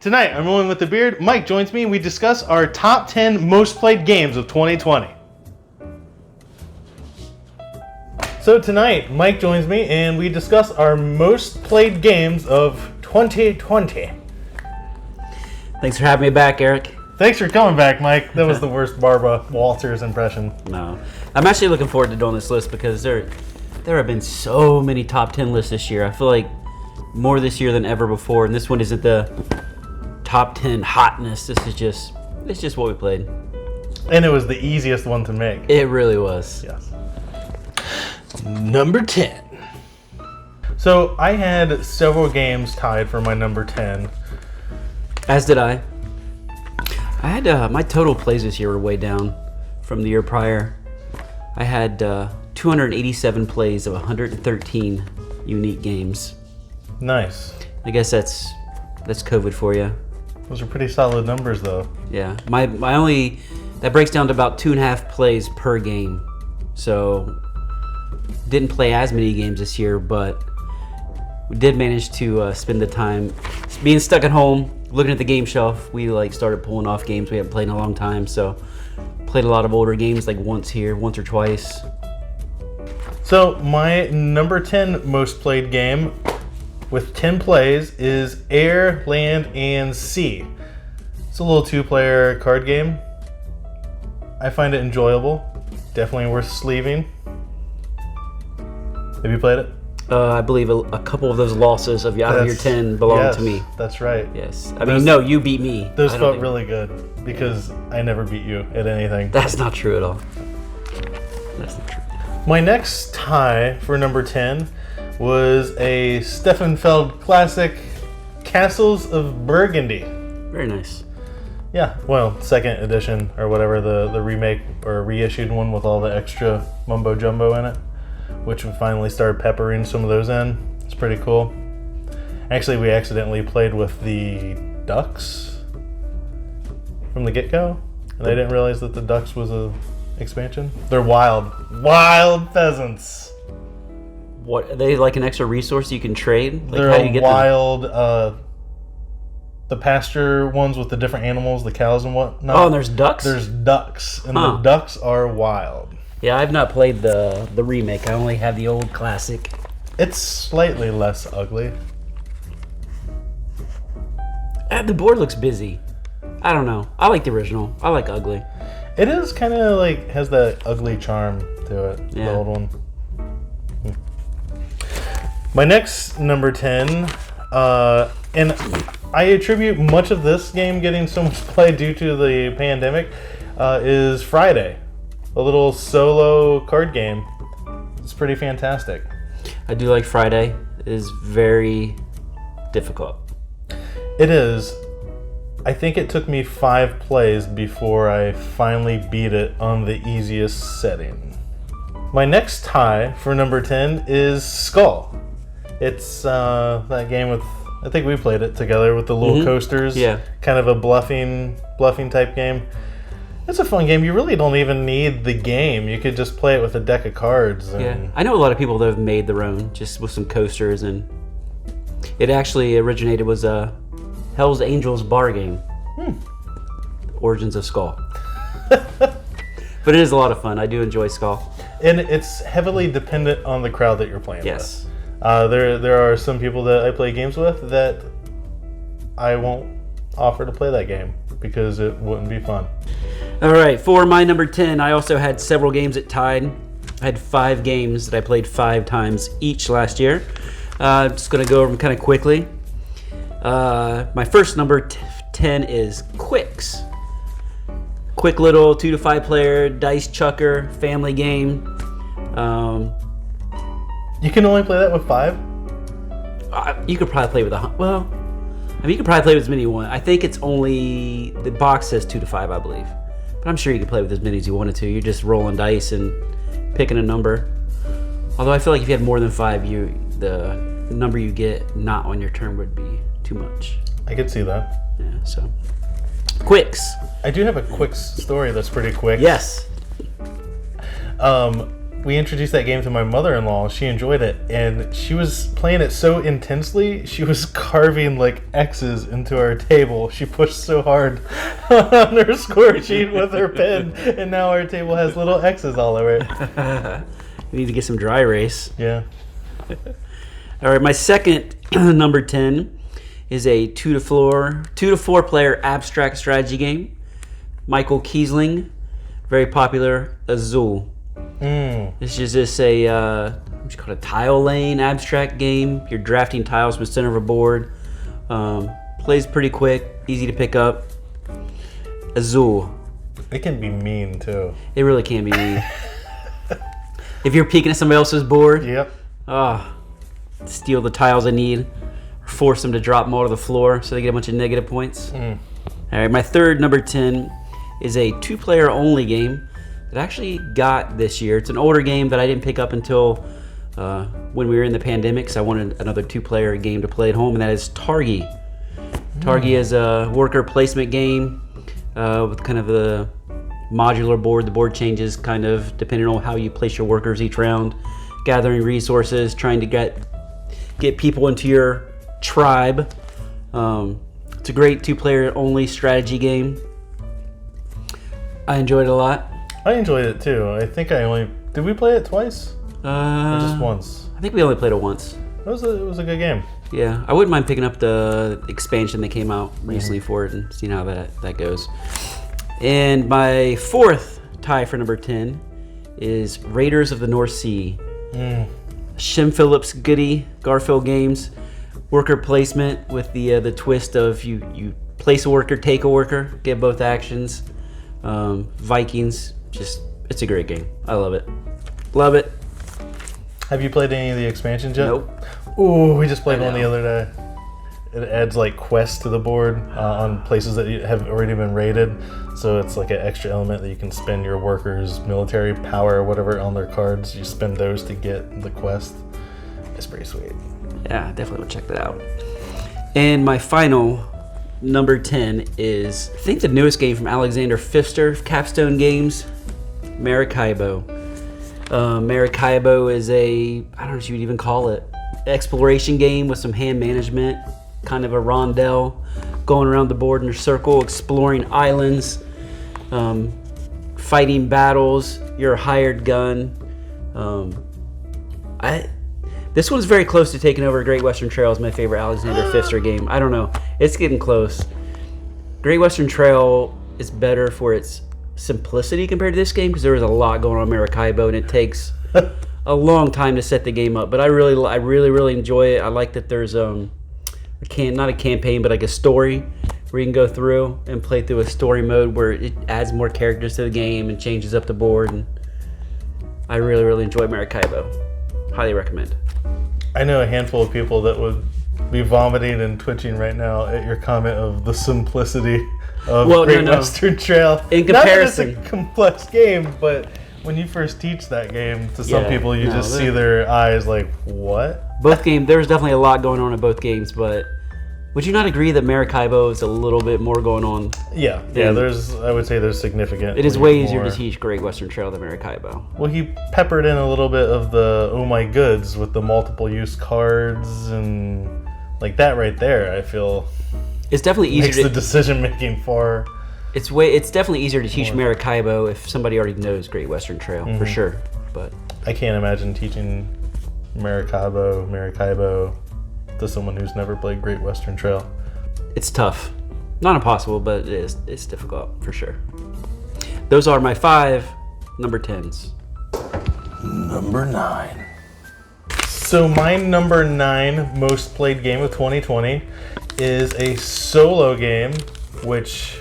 Tonight, I'm rolling with the beard. Mike joins me and we discuss our top 10 most played games of 2020. So tonight, Mike joins me and we discuss our most played games of 2020. Thanks for having me back, Eric. Thanks for coming back, Mike. That was the worst Barbara Walters impression. No. I'm actually looking forward to doing this list because there have been so many top 10 lists this year. I feel like more this year than ever before, and this one isn't the top 10 hotness. It's just what we played. And it was the easiest one to make. It really was. Yes. Number 10. So I had several games tied for my number 10. As did I. I had my total plays this year were way down from the year prior. I had 287 plays of 113 unique games. Nice. I guess that's COVID for you. Those are pretty solid numbers, though. Yeah, my only that breaks down to about 2.5 plays per game. So didn't play as many games this year, but we did manage to spend the time being stuck at home, looking at the game shelf. We started pulling off games we haven't played in a long time. So played a lot of older games, like once or twice. So my number 10 most played game with 10 plays is Air, Land, and Sea. It's a little 2-player card game. I find it enjoyable. Definitely worth sleeving. Have you played it? I believe a couple of those losses out of your 10 belong to me. That's right. Yes. No, you beat me. Those felt really good because I never beat you at anything. That's not true at all. That's not true. My next tie for number 10 was a Steffenfeld classic, Castles of Burgundy. Very nice. Yeah, well, second edition or whatever, the remake or reissued one with all the extra mumbo jumbo in it, which we finally started peppering some of those in. It's pretty cool. Actually, we accidentally played with the ducks from the get-go, and I didn't realize that the ducks was a expansion. They're wild pheasants. What, are they like an extra resource you can trade? They're how do you get wild, the pasture ones with the different animals, the cows and whatnot. Oh, and there's ducks? There's ducks, and the ducks are wild. Yeah, I've not played the remake. I only have the old classic. It's slightly less ugly. The board looks busy. I don't know. I like the original. I like ugly. It is kind of like, has that ugly charm to it, yeah. The old one. My next number 10, and I attribute much of this game getting so much play due to the pandemic, is Friday. A little solo card game. It's pretty fantastic. I do like Friday. It is very difficult. It is. I think it took me 5 plays before I finally beat it on the easiest setting. My next tie for number 10 is Skull. It's that game with, I think we played it together with the little coasters. Yeah. Kind of a bluffing type game. It's a fun game. You really don't even need the game. You could just play it with a deck of cards. And yeah. I know a lot of people that have made their own just with some coasters, and it actually originated was Hell's Angels bar game. Origins of Skull. But it is a lot of fun. I do enjoy Skull. And it's heavily dependent on the crowd that you're playing yes. with. There are some people that I play games with that I won't offer to play that game because it wouldn't be fun. All right, for my number 10, I also had several games that tied. I had 5 games that I played 5 times each last year. I'm just going to go over them kind of quickly. My first number 10 is Quicks. Quick little 2 to 5 player dice chucker family game. You can only play that with 5? You could probably play with you could probably play with as many you want. I think it's only, the box says 2 to 5, I believe. But I'm sure you could play with as many as you wanted to. You're just rolling dice and picking a number. Although I feel like if you had more than 5, the number you get not on your turn would be too much. I could see that. Yeah, so. Quicks. I do have a Quicks story that's pretty quick. Yes. we introduced that game to my mother-in-law. She enjoyed it, and she was playing it so intensely, she was carving like X's into our table. She pushed so hard on her score sheet with her pen, and now our table has little X's all over it. You need to get some dry erase. Yeah. All right, my second number 10 is a 2 to 4 player abstract strategy game. Michael Kiesling, very popular, Azul. This is just a what you call it, a tile lane abstract game. You're drafting tiles from the center of a board. Plays pretty quick, easy to pick up. Azul. It can be mean too. It really can be mean. If you're peeking at somebody else's board, Yep. Steal the tiles they need, or force them to drop them all to the floor so they get a bunch of negative points. All right, my third number 10 is a 2-player only game that I actually got this year. It's an older game that I didn't pick up until when we were in the pandemic, so I wanted another 2-player game to play at home, and that is Targi. Targi is a worker placement game with kind of the modular board. The board changes kind of depending on how you place your workers each round, gathering resources, trying to get people into your tribe. It's a great 2-player only strategy game. I enjoyed it a lot. I enjoyed it too. I think did we play it twice? Or just once? I think we only played it once. It was a good game. Yeah, I wouldn't mind picking up the expansion that came out recently for it and seeing how that goes. And my fourth tie for number 10 is Raiders of the North Sea. Shem Phillips Goody Garfield Games. Worker placement with the twist of you place a worker, take a worker, get both actions. Vikings, it's a great game. I love it. Love it. Have you played any of the expansions yet? Nope. Ooh, we just played one the other day. It adds like quests to the board on places that have already been raided. So it's like an extra element that you can spend your workers' military power or whatever on their cards. You spend those to get the quest. It's pretty sweet. Yeah, definitely would check that out. And my final number 10 is, I think, the newest game from Alexander Pfister, Capstone Games, Maracaibo. Maracaibo is I don't know what you would even call it, exploration game with some hand management, kind of a rondel, going around the board in a circle, exploring islands, fighting battles. You're a hired gun. This one's very close to taking over Great Western Trail as my favorite Alexander Pfister game. I don't know. It's getting close. Great Western Trail is better for its simplicity compared to this game because there is a lot going on in Maracaibo and it takes a long time to set the game up. But I really enjoy it. I like that there's not a campaign, but like a story where you can go through and play through a story mode where it adds more characters to the game and changes up the board. And I really enjoy Maracaibo. Highly recommend. I know a handful of people that would be vomiting and twitching right now at your comment of the simplicity of Great Western Trail. In comparison, not that it's a complex game, but when you first teach that game to some people, you just see their eyes like, what? Both games, there's definitely a lot going on in both games, but would you not agree that Maracaibo is a little bit more going on? Yeah, I would say there's significant. It is way easier to teach Great Western Trail than Maracaibo. Well, he peppered in a little bit of the oh my goods with the multiple use cards and like that right there. I feel it's definitely easier. Makes the decision making far. It's definitely easier to teach Maracaibo if somebody already knows Great Western Trail for sure. But I can't imagine teaching Maracaibo to someone who's never played Great Western Trail. It's tough. Not impossible, but it's difficult for sure. Those are my 5 number 10s. Number 9. So my number 9 most played game of 2020 is a solo game, which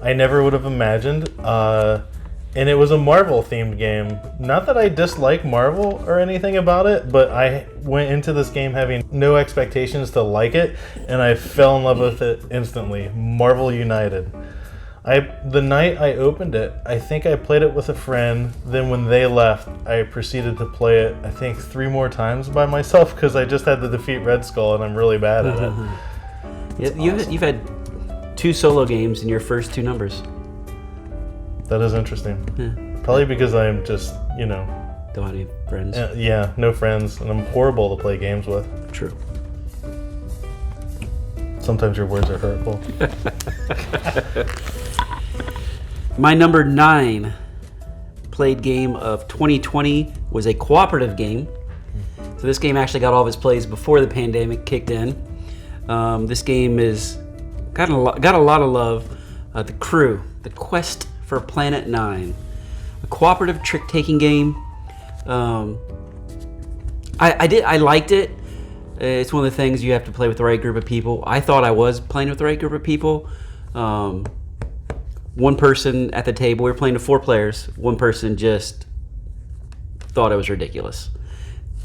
I never would have imagined. And it was a Marvel themed game. Not that I dislike Marvel or anything about it, but I went into this game having no expectations to like it, and I fell in love with it instantly. Marvel United. The night I opened it, I think I played it with a friend. Then when they left, I proceeded to play it, I think 3 more times by myself because I just had to defeat Red Skull and I'm really bad at it. You've had 2 solo games in your first 2 numbers. That is interesting. Probably because I'm just, Don't have any friends. Yeah, no friends, and I'm horrible to play games with. True. Sometimes your words are hurtful. My number 9 played game of 2020 was a cooperative game. So this game actually got all of its plays before the pandemic kicked in. This game is got a lot of love. The Crew, The Quest for Planet 9, a cooperative trick-taking game. I liked it. It's one of the things you have to play with the right group of people. I thought I was playing with the right group of people. One person at the table, we were playing to 4 players. One person just thought it was ridiculous.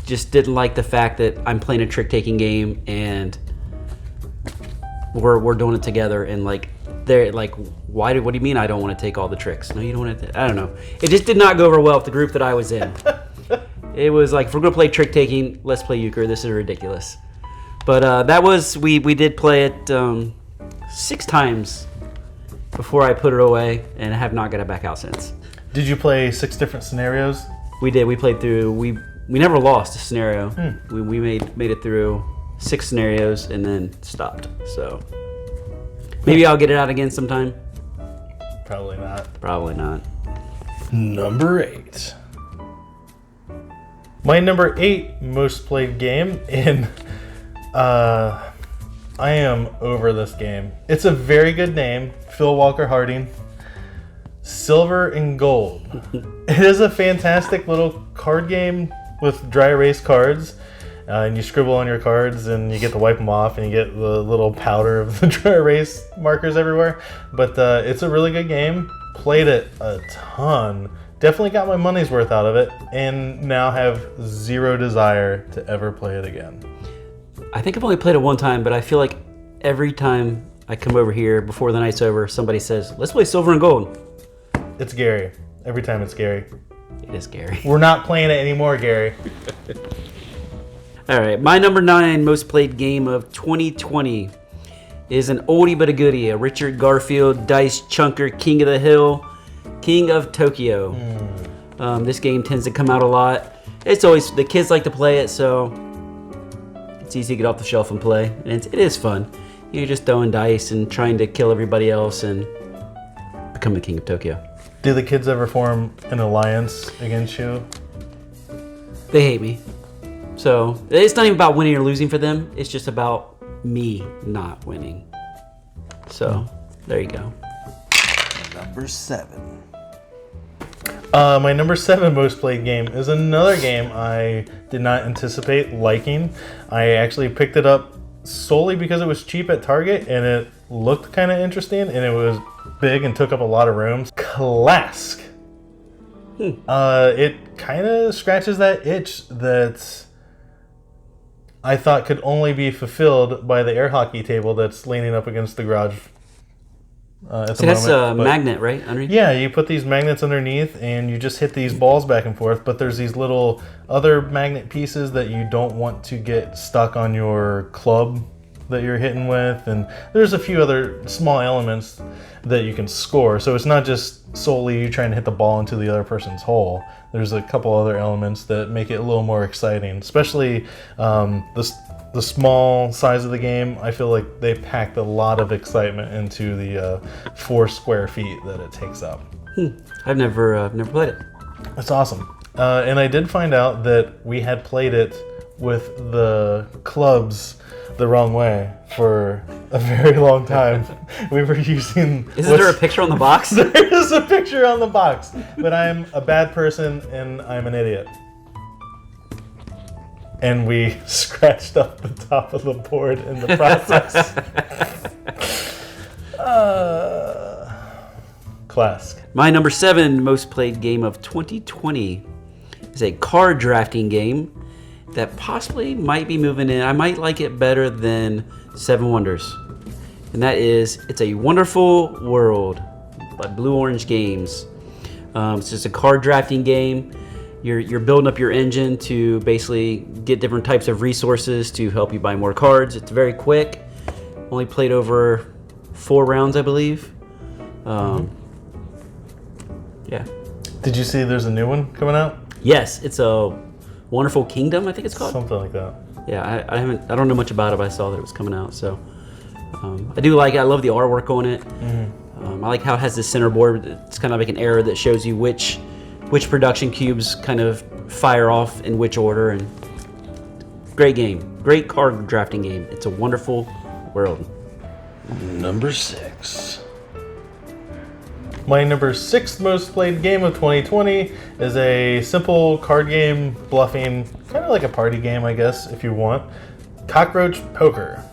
Just didn't like the fact that I'm playing a trick-taking game and we're doing it together, and like they're like, what do you mean I don't want to take all the tricks? No, you don't want to. I don't know. It just did not go over well with the group that I was in. It was like, if we're gonna play trick-taking, let's play euchre. This is ridiculous. But that was we did play it 6 times before I put it away, and I have not got it back out since. Did you play 6 different scenarios? We did. We played through. We never lost a scenario. We made it through 6 scenarios and then stopped. So maybe I'll get it out again sometime. Probably not. Probably not. Number 8. My number 8 most played game, and I am over this game. It's a very good name, Phil Walker Harding. Silver and Gold. It is a fantastic little card game with dry erase cards, and you scribble on your cards and you get to wipe them off, and you get the little powder of the dry erase markers everywhere. But it's a really good game. Played it a ton. Definitely got my money's worth out of it, and now have zero desire to ever play it again. I think I've only played it one time, but I feel like every time I come over here before the night's over, somebody says, let's play Silver and Gold. It's Gary. Every time it's Gary. It is Gary. We're not playing it anymore, Gary. All right, my number 9 most played game of 2020 is an oldie but a goodie, a Richard Garfield dice chunker, King of the Hill, King of Tokyo. This game tends to come out a lot. It's always, the kids like to play it, so it's easy to get off the shelf and play. And it is fun. You're just throwing dice and trying to kill everybody else and become the King of Tokyo. Do the kids ever form an alliance against you? They hate me. So it's not even about winning or losing for them. It's just about me not winning. So there you go. Number 7. My number 7 most played game is another game I did not anticipate liking. I actually picked it up solely because it was cheap at Target and it looked kind of interesting and it was big and took up a lot of rooms. Klask. It kind of scratches that itch that I thought could only be fulfilled by the air hockey table that's leaning up against the garage. At the that's moment. a magnet, right? Underneath? Yeah, you put these magnets underneath and you just hit these balls back and forth, but there's these little other magnet pieces that you don't want to get stuck on your club that you're hitting with, and there's a few other small elements that you can score. So it's not just solely you trying to hit the ball into the other person's hole. There's a couple other elements that make it a little more exciting, especially the small size of the game. I feel like they packed a lot of excitement into the 4 square feet that it takes up. I've never played it. That's awesome. And I did find out that we had played it with the clubs the wrong way for a very long time. We were using... Isn't there a picture on the box? There is a picture on the box, but I'm a bad person and I'm an idiot. And we scratched up the top of the board in the process. Klask. My number 7 most played game of 2020 is a card drafting game that possibly might be moving in. I might like it better than Seven Wonders. And that is It's a Wonderful World by Blue Orange Games. It's just a card drafting game. You're building up your engine to basically get different types of resources to help you buy more cards. It's very quick. Only played over 4 rounds, I believe. Yeah. Did you see there's a new one coming out? Yes, it's a Wonderful Kingdom, I think it's called. Something like that. Yeah, I don't know much about it, but I saw that it was coming out. So I do like it. I love the artwork on it. I like how it has this center board. It's kind of like an arrow that shows you which production cubes kind of fire off in which order. And great game, great card drafting game. It's a wonderful world. Number 6. My number 6th most played game of 2020 is a simple card game, bluffing, kind of like a party game, I guess, if you want. Cockroach Poker.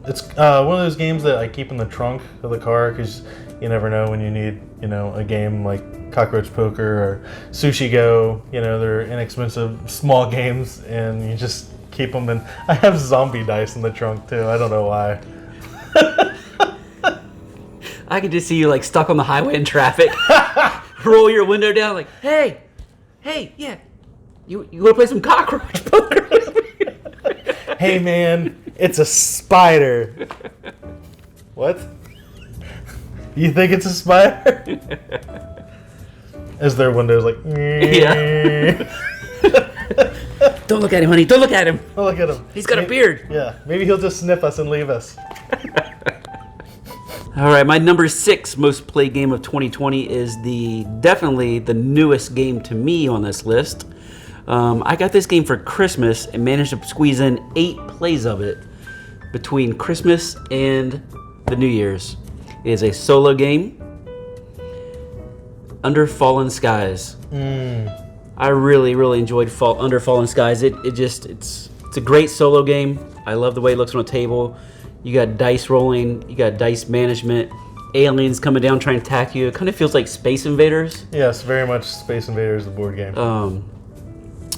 It's one of those games that I keep in the trunk of the car because you never know when you need, a game like Cockroach Poker or Sushi Go. They're inexpensive, small games, and you just keep them. And I have zombie dice in the trunk too. I don't know why. I could just see you like stuck on the highway in traffic. Roll your window down like, hey, yeah, you want to play some Cockroach Poker? Hey man, it's a spider. What? You think it's a spider? As their window's like, yeah. Don't look at him, honey. Don't look at him. Oh, look at him. He's got a beard. Yeah, maybe he'll just sniff us and leave us. All right, my number 6 most played game of 2020 is definitely the newest game to me on this list. I got this game for Christmas and managed to squeeze in 8 plays of it between Christmas and the New Year's. It is a solo game, Under Fallen Skies. I really, really enjoyed Under Fallen Skies. It's a great solo game. I love the way it looks on a table. You got dice rolling, you got dice management, aliens coming down trying to attack you. It kind of feels like Space Invaders. Yes, very much Space Invaders, the board game.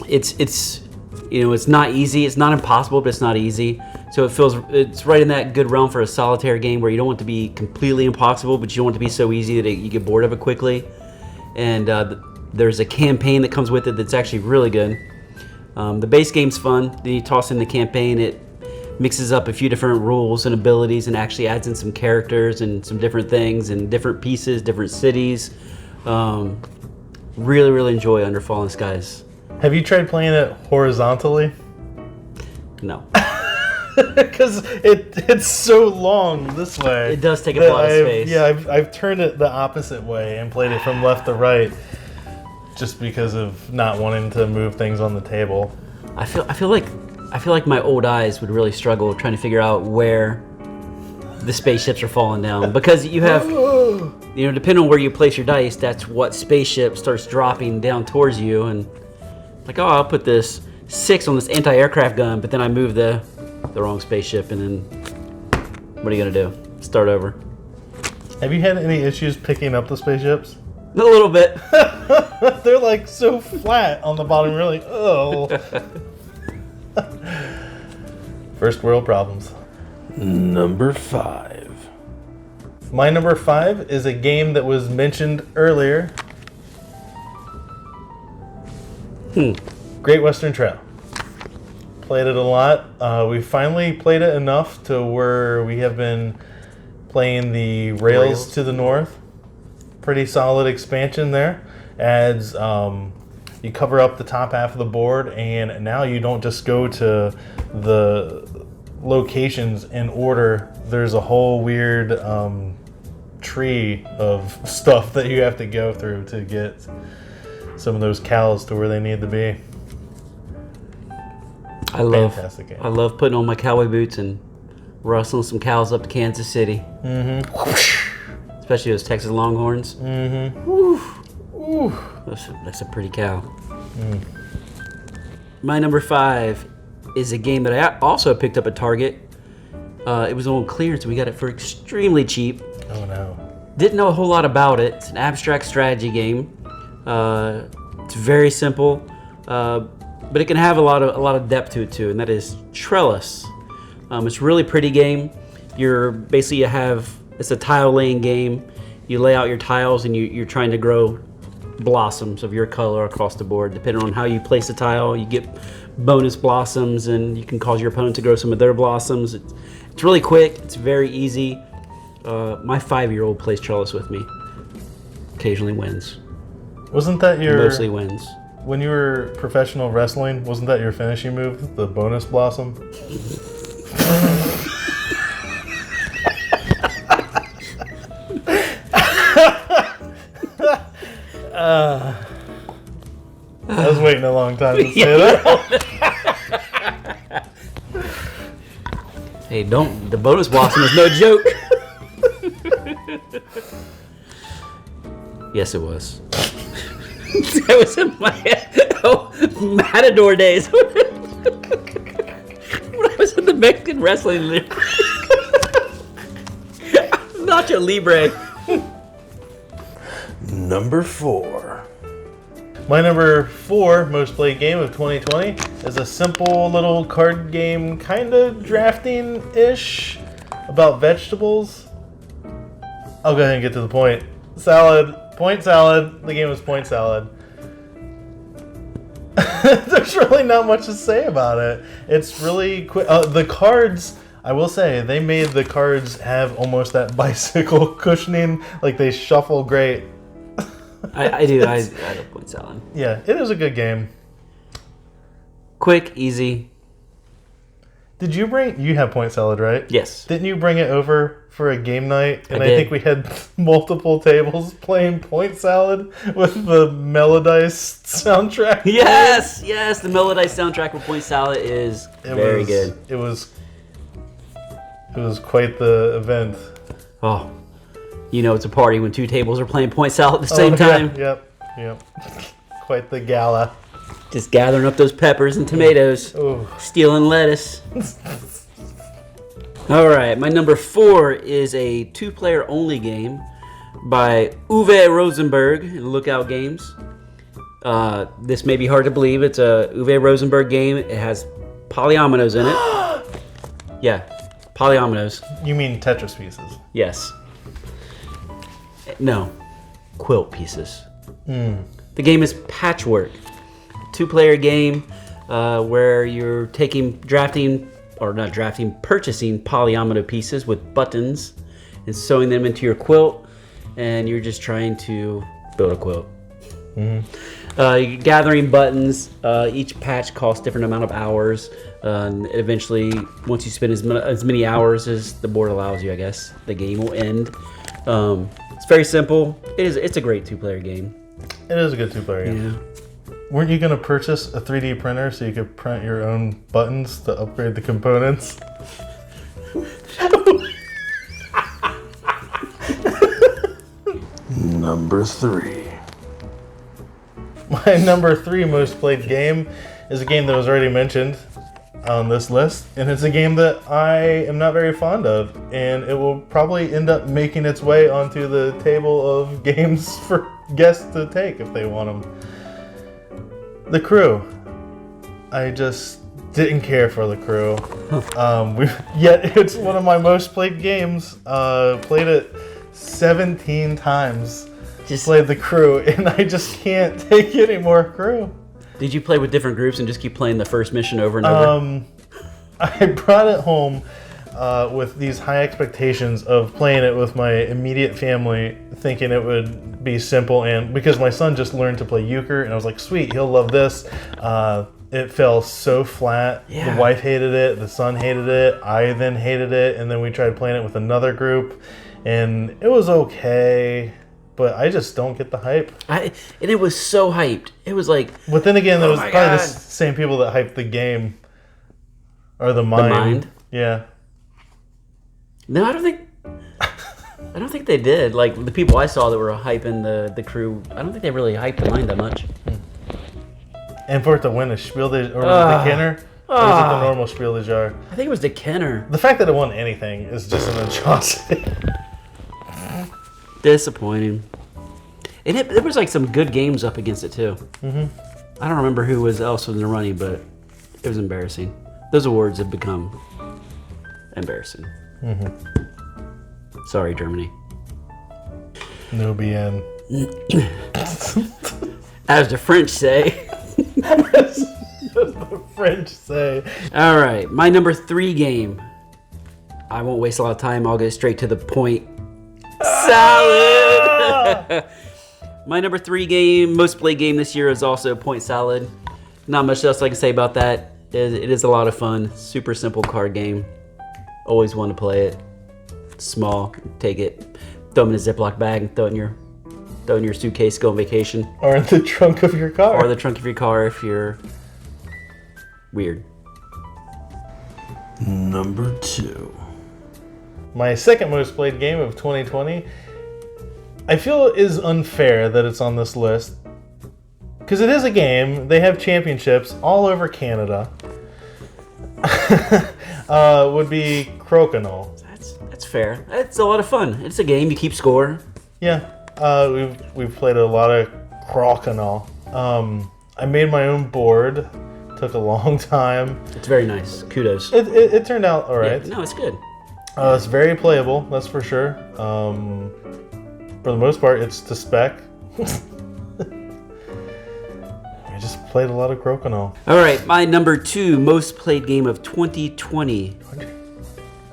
It's not easy. It's not impossible, but it's not easy. So it's right in that good realm for a solitaire game where you don't want it to be completely impossible, but you don't want it to be so easy that you get bored of it quickly. And there's a campaign that comes with it that's actually really good. The base game's fun. Then you toss in the campaign. It mixes up a few different rules and abilities and actually adds in some characters and some different things and different pieces, different cities. Really, really enjoy Under Fallen Skies. Have you tried playing it horizontally? No. Because it's so long this way. It does take up a lot of space. Yeah, I've turned it the opposite way and played it from left to right just because of not wanting to move things on the table. I feel like my old eyes would really struggle trying to figure out where the spaceships are falling down, because you have, depending on where you place your dice, that's what spaceship starts dropping down towards you. And like, I'll put this 6 on this anti-aircraft gun, but then I move the wrong spaceship, and then what are you gonna do? Start over. Have you had any issues picking up the spaceships? A little bit. They're like so flat on the bottom. You're like, oh. First world problems. Number 5. My number 5 is a game that was mentioned earlier. Great Western Trail. Played it a lot. We finally played it enough to where we have been playing the Rails to the North. Pretty solid expansion there. Adds, you cover up the top half of the board, and now you don't just go to the locations in order. There's a whole weird tree of stuff that you have to go through to get some of those cows to where they need to be. Fantastic game. I love putting on my cowboy boots and rustling some cows up to Kansas City. Especially those Texas Longhorns. That's a pretty cow. My number 5 is a game that I also picked up at Target. It was on clearance, and we got it for extremely cheap. Oh no. Didn't know a whole lot about it. It's an abstract strategy game. It's very simple, but it can have a lot of depth to it too, and that is Trellis. It's a really pretty game. It's a tile laying game. You lay out your tiles, and you're trying to grow blossoms of your color across the board. Depending on how you place the tile, you get bonus blossoms, and you can cause your opponent to grow some of their blossoms. It's really quick. It's very easy. My 5-year-old plays Trellis with me. Occasionally wins. Wasn't that your mostly wins. when you were professional wrestling? Wasn't that your finishing move, the bonus blossom? I was waiting a long time to say that. Hey, don't. The bonus blossom is no joke. Yes, it was. That was in my Matador days. When I was in the Mexican wrestling league. Nacho Libre. Number 4. My number 4 most played game of 2020 is a simple little card game, kind of drafting-ish, about vegetables. I'll go ahead and get to the point. Point salad. The game was point salad. There's really not much to say about it. It's really quick. The cards, I will say, they made the cards have almost that bicycle cushioning, like they shuffle great. I do. I love point salad. Yeah, it is a good game. Quick, easy. Did you have point salad, right? Yes. Didn't you bring it over for a game night? And I did. think we had multiple tables playing point salad with the Melodice soundtrack. Yes, yes. The Melodice soundtrack for point salad is very good. It was quite the event. Oh, you know it's a party when 2 tables are playing point salad at the same time. Yeah, yep. Quite the gala. Just gathering up those peppers and tomatoes, Ooh. stealing lettuce. All right, my number 4 is a 2-player only game by Uwe Rosenberg in Lookout Games. This may be hard to believe. It's a Uwe Rosenberg game. It has polyominoes in it. Yeah, polyominoes. You mean Tetris pieces? Yes. No, quilt pieces. The game is Patchwork. 2-player game where you're purchasing polyomino pieces with buttons and sewing them into your quilt, and you're just trying to build a quilt. You're gathering buttons. Each patch costs different amount of hours. And eventually, once you spend as many hours as the board allows you, I guess, the game will end. It's very simple. It's a great 2-player game. It is a good 2-player game. Yeah. Weren't you going to purchase a 3D printer so you could print your own buttons to upgrade the components? Number 3. My number 3 most played game is a game that was already mentioned on this list, and it's a game that I am not very fond of, and it will probably end up making its way onto the table of games for guests to take if they want them. The Crew. I just didn't care for The Crew. Yet it's one of my most played games. Played it 17 times. Just played The Crew, and I just can't take any more Crew. Did you play with different groups and just keep playing the first mission over and over? I brought it home with these high expectations of playing it with my immediate family, thinking it would be simple, and because my son just learned to play euchre, and I was like, sweet, he'll love this. It fell so flat. Yeah. The wife hated it, the son hated it, I then hated it, and then we tried playing it with another group, and it was okay, but I just don't get the hype. And it was so hyped. It was like... But then again, there was probably God. the same people that hyped the game. Or the Mind. The Mind? Yeah. No, I don't think they did. Like, the people I saw that were hyping the Crew, I don't think they really hyped the Mind that much. And for it to win a Spiel des... Or was it the Kenner? Or was it the normal Spiel des Jahres? I think it was the Kenner. The fact that it won anything is just an atrocity. Disappointing. And there was like some good games up against it too. I don't remember who else was in the running, but it was embarrassing. Those awards have become embarrassing. Sorry, Germany. No bien. As the French say. As the French say. All right, my number 3 game. I won't waste a lot of time. I'll get straight to the point. Salad! My number 3 game, most played game this year, is also Point Salad. Not much else I can say about that. It is a lot of fun. Super simple card game. Always want to play it. Small, take it, throw them in a Ziploc bag, and throw it in your suitcase, go on vacation. Or in the trunk of your car. Or the trunk of your car if you're weird. Number 2. My second most played game of 2020, I feel it is unfair that it's on this list. Because it is a game, they have championships all over Canada. Would be Crokinole. That's fair. It's a lot of fun. It's a game, you keep score. Yeah, we've played a lot of Crokinole. I made my own board. Took a long time. It's very nice. Kudos. It turned out all right. Yeah, no, it's good. It's very playable, that's for sure. For the most part, it's to spec. I just played a lot of Crokinole. All right, my number 2 most played game of 2020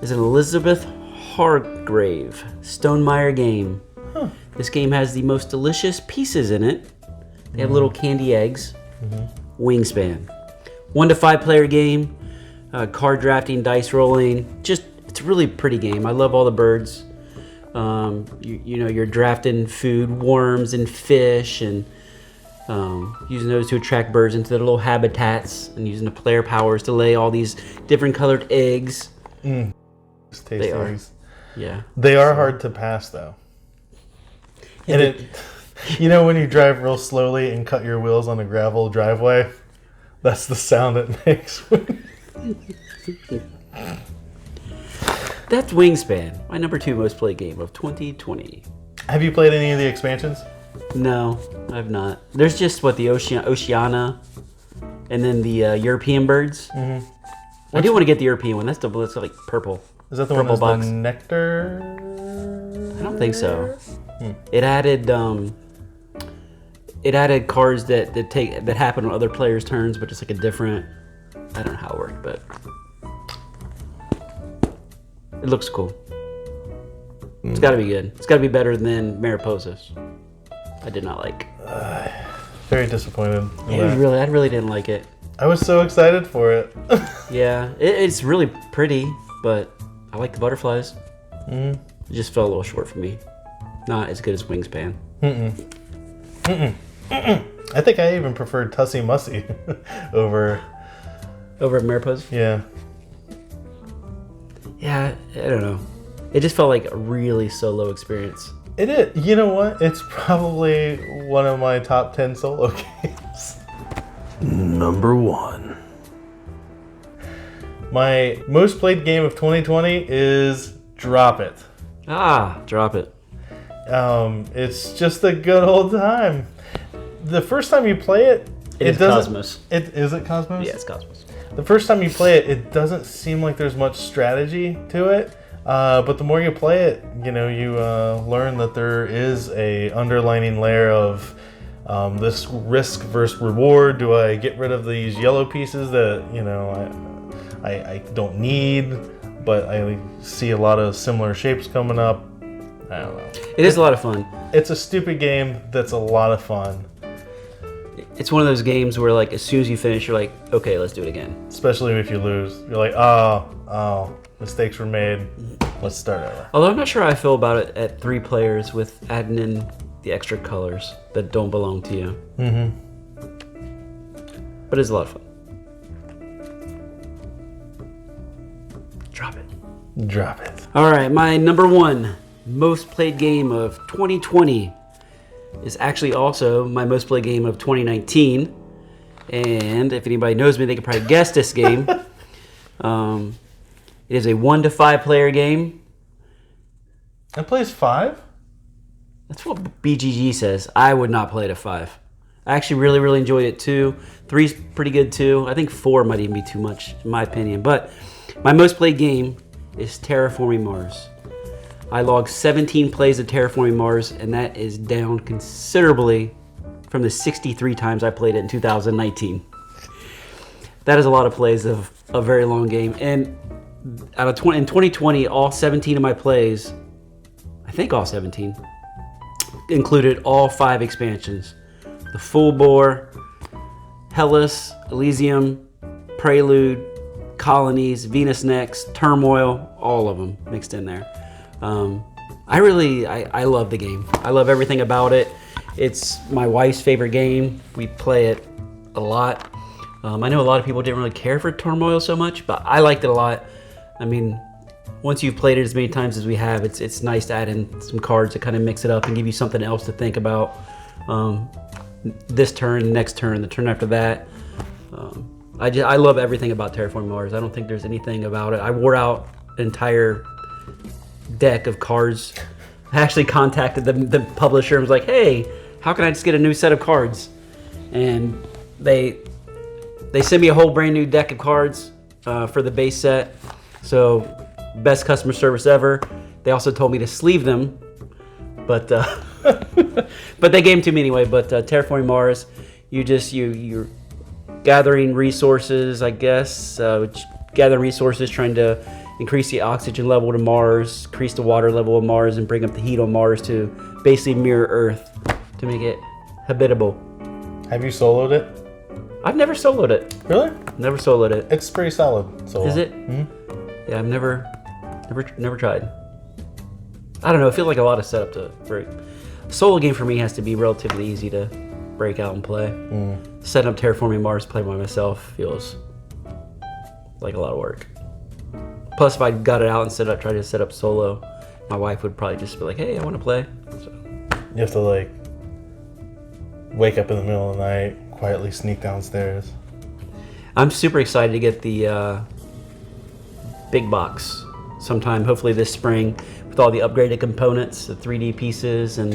is an Elizabeth Hargrave Stonemaier game. Huh. This game has the most delicious pieces in it. They have little candy eggs. Wingspan. 1 to 5 player game. Card drafting, dice rolling. It's a really pretty game. I love all the birds. You're drafting food, worms and fish, and using those to attract birds into their little habitats, and using the player powers to lay all these different colored eggs. They are. Yeah. They are hard to pass, though. And when you drive real slowly and cut your wheels on a gravel driveway, that's the sound it makes. That's Wingspan, my number 2 most played game of 2020. Have you played any of the expansions? No, I've not. There's just the Oceania, and then the European birds. Mm-hmm. I do want to get the European one. That's like purple. Is that the purple one that's box? the nectar? I don't think so. It added cards that happen on other players' turns, but just like a different. I don't know how it worked, but it looks cool. It's got to be good. It's got to be better than Mariposas. I did not like. Very disappointed. I really didn't like it. I was so excited for it. Yeah, it's really pretty, but I like the butterflies. It just fell a little short for me. Not as good as Wingspan. I think I even preferred Tussie Mussy over Mariposa? Yeah. Yeah, I don't know. It just felt like a really solo experience. It is. You know what? It's probably one of my top 10 solo games. Number 1. My most played game of 2020 is Drop It. Drop It. It's just a good old time. The first time you play it, it doesn't. Cosmos. Is it Cosmos? Yeah, it's Cosmos. The first time you play it, it doesn't seem like there's much strategy to it. But the more you play it, you learn that there is a underlining layer of this risk versus reward. Do I get rid of these yellow pieces that I don't need, but I see a lot of similar shapes coming up? I don't know. It is a lot of fun. It's a stupid game that's a lot of fun. It's one of those games where, like, as soon as you finish, you're like, okay, let's do it again. Especially if you lose. You're like, oh, mistakes were made. Let's start over. Although I'm not sure how I feel about it at 3 players with adding in the extra colors that don't belong to you. But it's a lot of fun. Drop it. Drop it. All right, my number 1 most played game of 2020 is actually also my most played game of 2019. And if anybody knows me, they can probably guess this game. It is a 1 to 5 player game. It plays 5? That's what BGG says. I would not play it at 5. I actually really, really enjoyed it too. 3's pretty good too. I think 4 might even be too much, in my opinion. But my most played game is Terraforming Mars. I logged 17 plays of Terraforming Mars, and that is down considerably from the 63 times I played it in 2019. That is a lot of plays of a very long game. And in 2020, all 17 of my plays, I think all 17, included all 5 expansions: the Full Bore, Hellas, Elysium, Prelude, Colonies, Venus Next, Turmoil, all of them mixed in there. I love the game. I love everything about it. It's my wife's favorite game. We play it a lot. I know a lot of people didn't really care for Turmoil so much, but I liked it a lot. I mean, once you've played it as many times as we have, it's nice to add in some cards to kind of mix it up and give you something else to think about. This turn, next turn, the turn after that. I love everything about Terraforming Mars. I don't think there's anything about it. I wore out an entire deck of cards. I actually contacted the publisher and was like, hey, how can I just get a new set of cards? And they sent me a whole brand new deck of cards for the base set. So best customer service ever. They also told me to sleeve them, but but they gave them to me anyway. But Terraforming Mars, you're gathering resources, I guess. Gather resources, trying to increase the oxygen level to Mars, increase the water level of Mars, and bring up the heat on Mars to basically mirror Earth to make it habitable. Have you soloed it? I've never soloed it. Really? Never soloed it. It's pretty solid. Solo. Is it? Mm-hmm. Yeah, I've never tried. I don't know. It feels like a lot of setup to break. A solo game for me has to be relatively easy to break out and play. Setting up Terraforming Mars, play by myself feels like a lot of work. Plus, if I got it out and tried to set up solo, my wife would probably just be like, "Hey, I want to play." So. You have to like wake up in the middle of the night, quietly sneak downstairs. I'm super excited to get the big box sometime, hopefully this spring, with all the upgraded components, the 3D pieces, and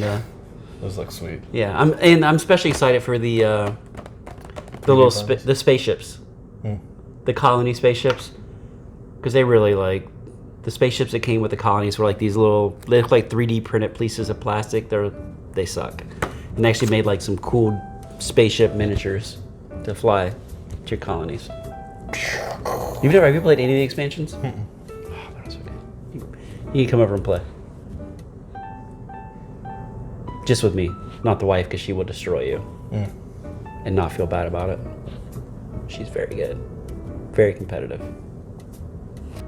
those look sweet. Yeah, I'm especially excited for the little the spaceships, the colony spaceships, because they really like the spaceships that came with the colonies were like these little, they look like 3D printed pieces of plastic. They suck, and they actually made like some cool spaceship miniatures to fly to your colonies. Have you played any of the expansions? Oh, that was okay. You can come over and play. Just with me, not the wife, because she will destroy you and not feel bad about it. She's very good, very competitive.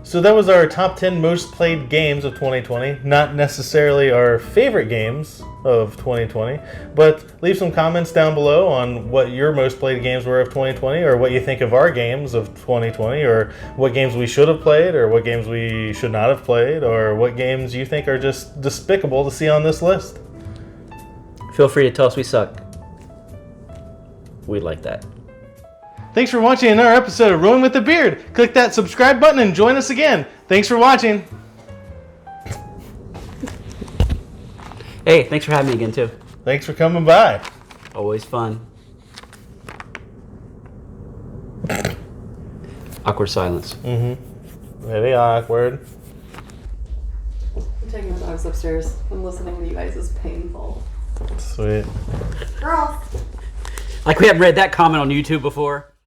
So that was our top 10 most played games of 2020. Not necessarily our favorite games of 2020, but leave some comments down below on what your most played games were of 2020, or what you think of our games of 2020, or what games we should have played, or what games we should not have played, or what games you think are just despicable to see on this list. Feel free to tell us we suck. We'd like that. Thanks for watching another episode of Rolling with the Beard. Click that subscribe button and join us again. Thanks for watching. Hey, thanks for having me again, too. Thanks for coming by. Always fun. Awkward silence. Very awkward. I'm taking the dogs upstairs. I'm listening to you guys is painful. Sweet. Girls! Like we haven't read that comment on YouTube before.